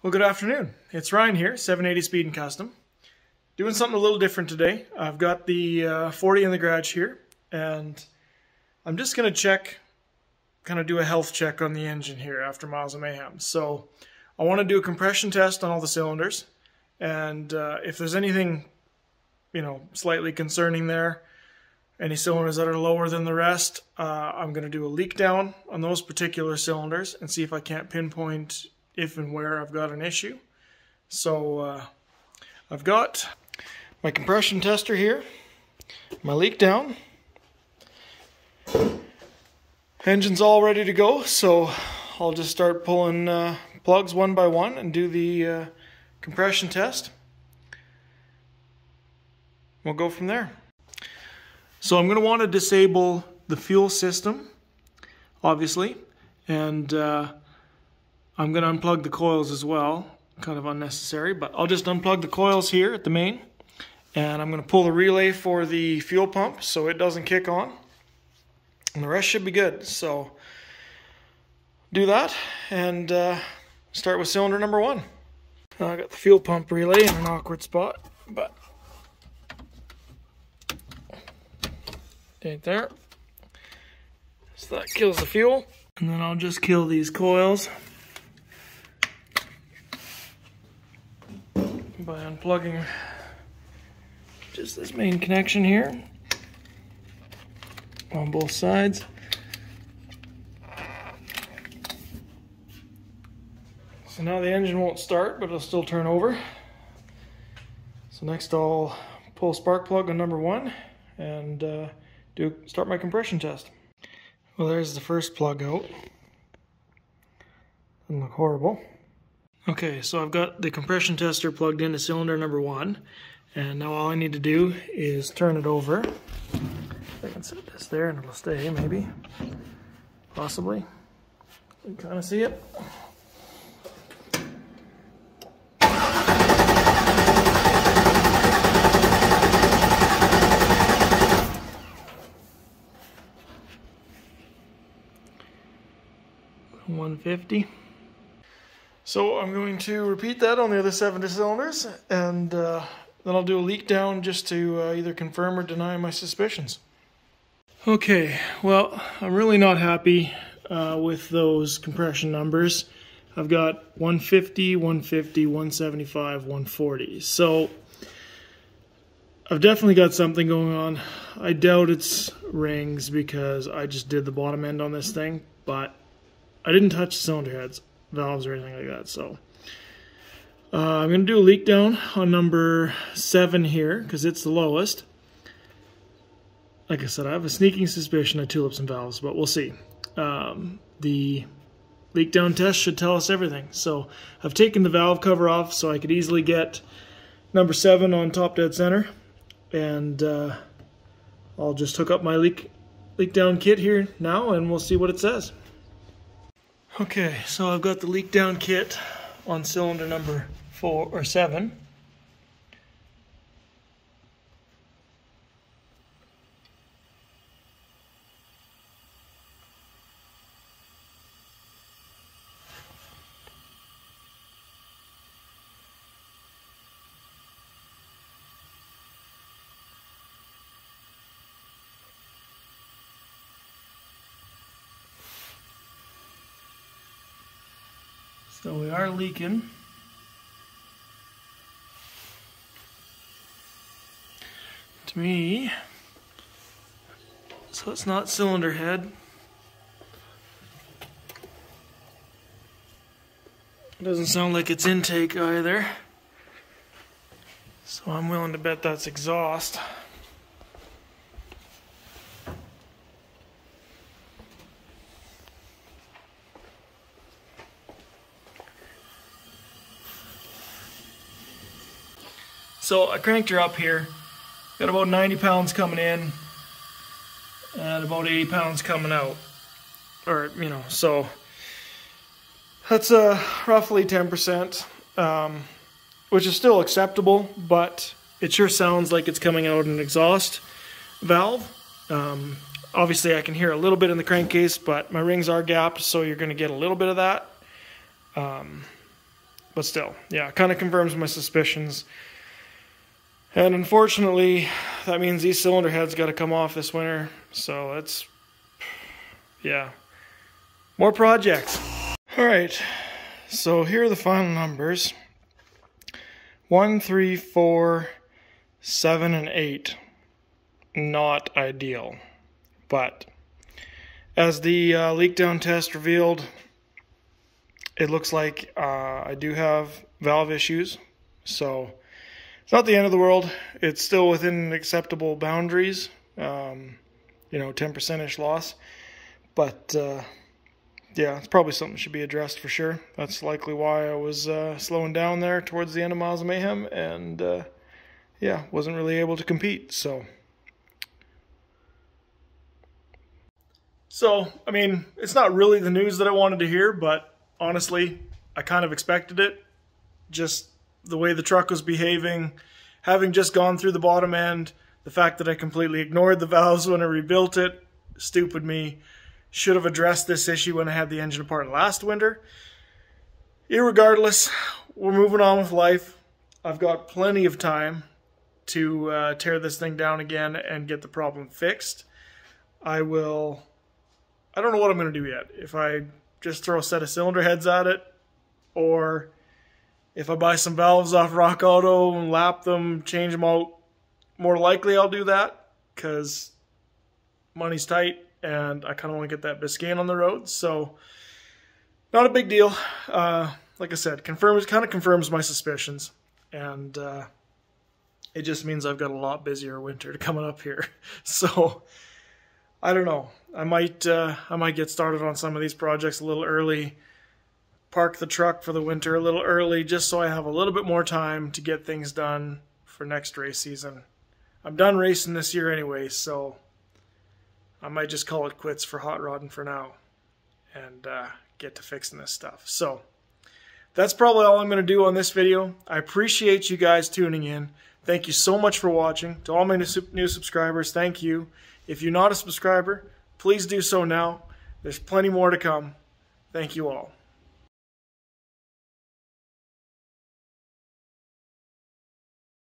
Well, good afternoon. It's Ryan here, 780 Speed and Custom. Doing something a little different today. I've got the 40 in the garage here, and I'm just going to check, kind of do a health check on the engine here after Miles of Mayhem. So I want to do a compression test on all the cylinders, and if there's anything, slightly concerning there, any cylinders that are lower than the rest, I'm going to do a leak down on those particular cylinders and see if I can't pinpoint if and where I've got an issue. So I've got my compression tester here, my leak down. Engine's all ready to go, so I'll just start pulling plugs one by one and do the compression test. We'll go from there. So I'm going to want to disable the fuel system, obviously, and I'm going to unplug the coils as well. Kind of unnecessary, but I'll just unplug the coils here at the main, and I'm going to pull the relay for the fuel pump so it doesn't kick on, and the rest should be good. So do that and start with cylinder number one. I got the fuel pump relay in an awkward spot, but right there. So that kills the fuel, and then I'll just kill these coils by unplugging just this main connection here on both sides. So now the engine won't start, but it'll still turn over. So next I'll pull spark plug on number one and start my compression test. Well, there's the first plug out. Doesn't look horrible. Okay, so I've got the compression tester plugged into cylinder number one, and now all I need to do is turn it over. I can set this there and it'll stay, maybe, possibly. You can kind of see it. $150. So I'm going to repeat that on the other 70 cylinders, and then I'll do a leak down just to either confirm or deny my suspicions. Okay, well, I'm really not happy with those compression numbers. I've got 150, 150, 175, 140. So I've definitely got something going on. I doubt it's rings because I just did the bottom end on this thing, but I didn't touch the cylinder heads, valves, or anything like that. So I'm going to do a leak down on number 7 here because it's the lowest. Like I said, I have a sneaking suspicion of tulips and valves, but we'll see. The leak down test should tell us everything. So I've taken the valve cover off so I could easily get number 7 on top dead center, and I'll just hook up my leak down kit here now and we'll see what it says. Okay, so I've got the leak down kit on cylinder number 4 or 7. So we are leaking. To me, so it's not cylinder head. It doesn't sound like it's intake either. So I'm willing to bet that's exhaust. So I cranked her up here, got about 90 pounds coming in and about 80 pounds coming out, or so that's roughly 10%, which is still acceptable, but it sure sounds like it's coming out an exhaust valve. Obviously I can hear a little bit in the crankcase, but my rings are gapped, so you're going to get a little bit of that. But still, yeah, kind of confirms my suspicions. And unfortunately, that means these cylinder heads got to come off this winter. So that's, yeah, more projects. All right, so here are the final numbers. 1, 3, 4, 7, and 8. Not ideal. But as the leak down test revealed, it looks like I do have valve issues. So it's not the end of the world. It's still within acceptable boundaries. 10%-ish loss. But yeah, it's probably something that should be addressed for sure. That's likely why I was slowing down there towards the end of Miles of Mayhem, and yeah, wasn't really able to compete. So I mean, it's not really the news that I wanted to hear, but honestly, I kind of expected it. Just the way the truck was behaving, having just gone through the bottom end, the fact that I completely ignored the valves when I rebuilt it, stupid me. Should have addressed this issue when I had the engine apart last winter. Irregardless, we're moving on with life. I've got plenty of time to tear this thing down again and get the problem fixed. I don't know what I'm going to do yet. If I just throw a set of cylinder heads at it, or if I buy some valves off Rock Auto and lap them, change them out, more likely I'll do that because money's tight and I kind of want to get that Biscayne on the road. So not a big deal. Like I said, kind of confirms my suspicions, and it just means I've got a lot busier winter coming up here. So I don't know. I might get started on some of these projects a little early, park the truck for the winter a little early, just so I have a little bit more time to get things done for next race season. I'm done racing this year anyway, so I might just call it quits for hot rodding for now and get to fixing this stuff. So that's probably all I'm going to do on this video. I appreciate you guys tuning in. Thank you so much for watching. To all my new subscribers, thank you. If you're not a subscriber, please do so now. There's plenty more to come. Thank you all.